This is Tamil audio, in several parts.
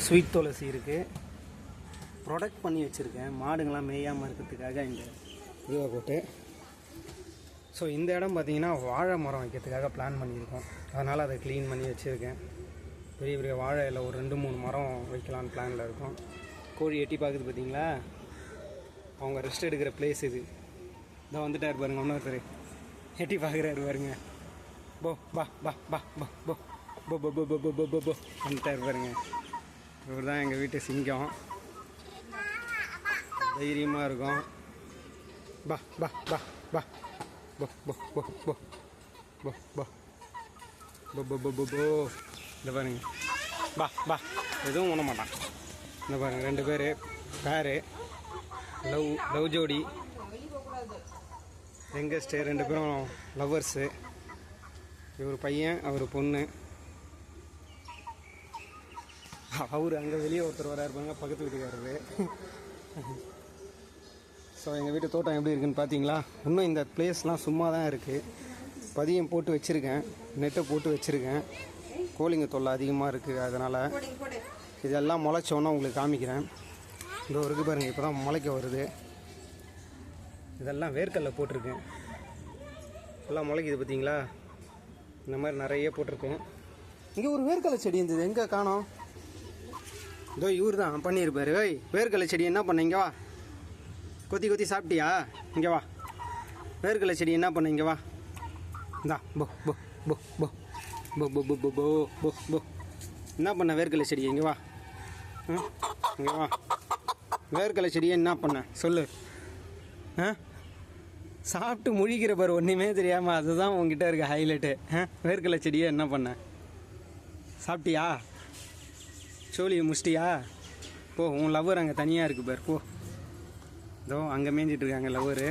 ஸ்வீட் துளசி இருக்குது, ப்ரொடக்ட் பண்ணி வச்சுருக்கேன் மாடுங்கள்லாம் மேயாமல் இருக்கிறதுக்காக இந்த இதுவை போட்டு. ஸோ இந்த இடம் பார்த்திங்கன்னா வாழை மரம் வைக்கிறதுக்காக பிளான் பண்ணியிருக்கோம், அதனால் அதை க்ளீன் பண்ணி வச்சுருக்கேன். பெரிய பெரிய வாழை இல்லை, ஒரு 2-3 மரம் வைக்கலான்னு பிளானில் இருக்கும். கோழி எட்டி பார்க்குது பார்த்தீங்களா, அவங்க ரெஸ்ட் எடுக்கிற பிளேஸ் இது. இதை வந்துட்டார் பாருங்க, இன்னொருத்தர் எட்டி பார்க்குறாரு பாருங்க. போ பா பா பா பா போ போ போ போ போ போ போ போ வந்துட்டார் பாருங்க. இவர் தான் எங்கள் வீட்டு சிங்கம், தைரியமாக இருக்கும். பா பா பா பா போ போ போ போ போ போ போ போ போ போ போ. இந்த பாருங்க, பா பா எதுவும் பண்ண மாட்டான். இந்த பாருங்க, 2 பேர் பேரு லவ் ஜோடி, யங்கஸ்ட்டு 2 பேரும் லவ்வர்ஸு. இவர் பையன், அவர் பொண்ணு. அவர் அங்கே வெளியே ஒருத்தர் வர இருப்பாங்க, பக்கத்து வீட்டுக்காரரு. ஸோ எங்கள் வீட்டு தோட்டம் எப்படி இருக்குதுன்னு பார்த்தீங்களா. இன்னும் இந்த பிளேஸ்லாம் சும்மா தான் இருக்குது. பதியம் போட்டு வச்சுருக்கேன், நெட்டை போட்டு வச்சுருக்கேன். கோழிங்க தொல்லை அதிகமாக இருக்குது, அதனால் இதெல்லாம் முளைச்சோன்னா உங்களுக்கு காமிக்கிறேன். இந்த ஒரு இருக்குது பாருங்கள், இப்போ தான் முளைக்க வருது. இதெல்லாம் வேர்க்கடலை போட்டிருக்கேன், எல்லாம் முளைக்குது பார்த்தீங்களா. இந்த மாதிரி நிறைய போட்டிருக்கேன். இங்கே ஒரு வேர்க்கடலை செடி இருந்தது, எங்கே காணோம்? இதோ இவர் தான் பண்ணியிருப்பார். ஓய், வேர்க்கடலை செடி என்ன பண்ண? இங்கே வா, கொத்தி கொத்தி சாப்பிட்டியா? இங்கே வா, வேர்க்கடலை செடி என்ன பண்ண? இங்கே வா, இந்தா போ போ போ போ போ போ போ போ போ போ. என்ன பண்ண வேர்க்கடலை செடியை? இங்கே வா, இங்கே வா. வேர்க்கடலை செடியை என்ன பண்ண சொல்லு. சாப்பிட்டு முழிக்கிற பாரு, ஒன்றுமே தெரியாமல். அதுதான் உங்ககிட்ட இருக்க ஹைலைட்டு. வேர்க்கடலை செடியை என்ன பண்ண? சாப்பிட்டியா? சோழியை முடிச்சிட்டியா? போ, உன் லவ்வர் அங்கே தனியாக இருக்குது பார், போ. இதோ அங்கே மேய்ஞ்சிட்ருக்காங்க லவ்வரு.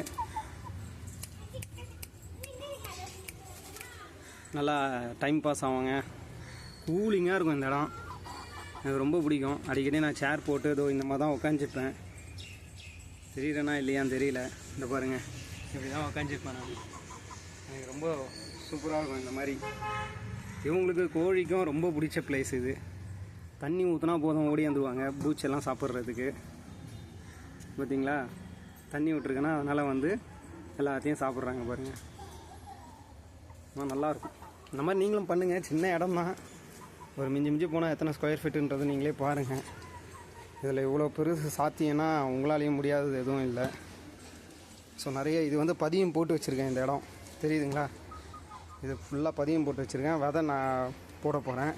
நல்லா டைம் பாஸ் ஆவாங்க, கூலிங்காக இருக்கும் இந்த இடம். எனக்கு ரொம்ப பிடிக்கும். அடிக்கடி நான் சேர் போட்டு இதோ இந்த மாதிரி தான் உட்காந்துருப்பேன். தெரியலனா இல்லையான்னு தெரியல. இந்த பாருங்கள், இப்படி தான் உட்காந்துருப்பேன் நான். எனக்கு ரொம்ப சூப்பராக இருக்கும் இந்த மாதிரி. இவங்களுக்கு கோழிக்கும் ரொம்ப பிடிச்ச பிளேஸ் இது. தண்ணி ஊற்றினா போதும், ஓடி வந்துடுவாங்க பூச்செல்லாம் சாப்பிட்றதுக்கு. பார்த்தீங்களா, தண்ணி விட்டுருக்கேன்னா அதனால் வந்து எல்லாத்தையும் சாப்பிட்றாங்க பாருங்கள். நல்லாயிருக்கும். இந்த மாதிரி நீங்களும் பண்ணுங்கள். சின்ன இடம் தான், ஒரு மிஞ்சி போனால் எத்தனை ஸ்கொயர் ஃபீட்டுன்றது நீங்களே பாருங்கள். இதில் இவ்வளோ பெருசு சாத்தியம்னா உங்களாலேயும் முடியாதது எதுவும் இல்லை. ஸோ நிறைய இது வந்து பதியம் போட்டு வச்சுருக்கேன். இந்த இடம் தெரியுதுங்களா, இது ஃபுல்லாக பதியம் போட்டு வச்சுருக்கேன். விதை நான் போட போகிறேன்.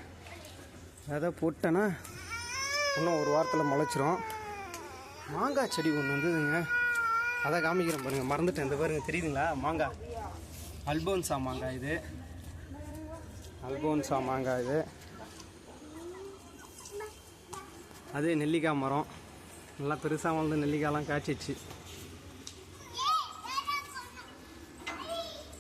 விதை போட்டேன்னா இன்னும் ஒரு வாரத்தில் முளைச்சிரும். மாங்காய் செடி ஒன்று வந்ததுங்க, அதை காமிக்கிறேன் பாருங்கள், மறந்துட்டேன். இந்த பாருங்கள், தெரியுதுங்களா, மாங்காய் அல்போன்சா மாங்காய். இது அல்போன்சா மாங்காய். இது அது நெல்லிக்காய் மரம், நல்லா பெருசாக வந்து நெல்லிக்காயெலாம் காய்ச்சிச்சு.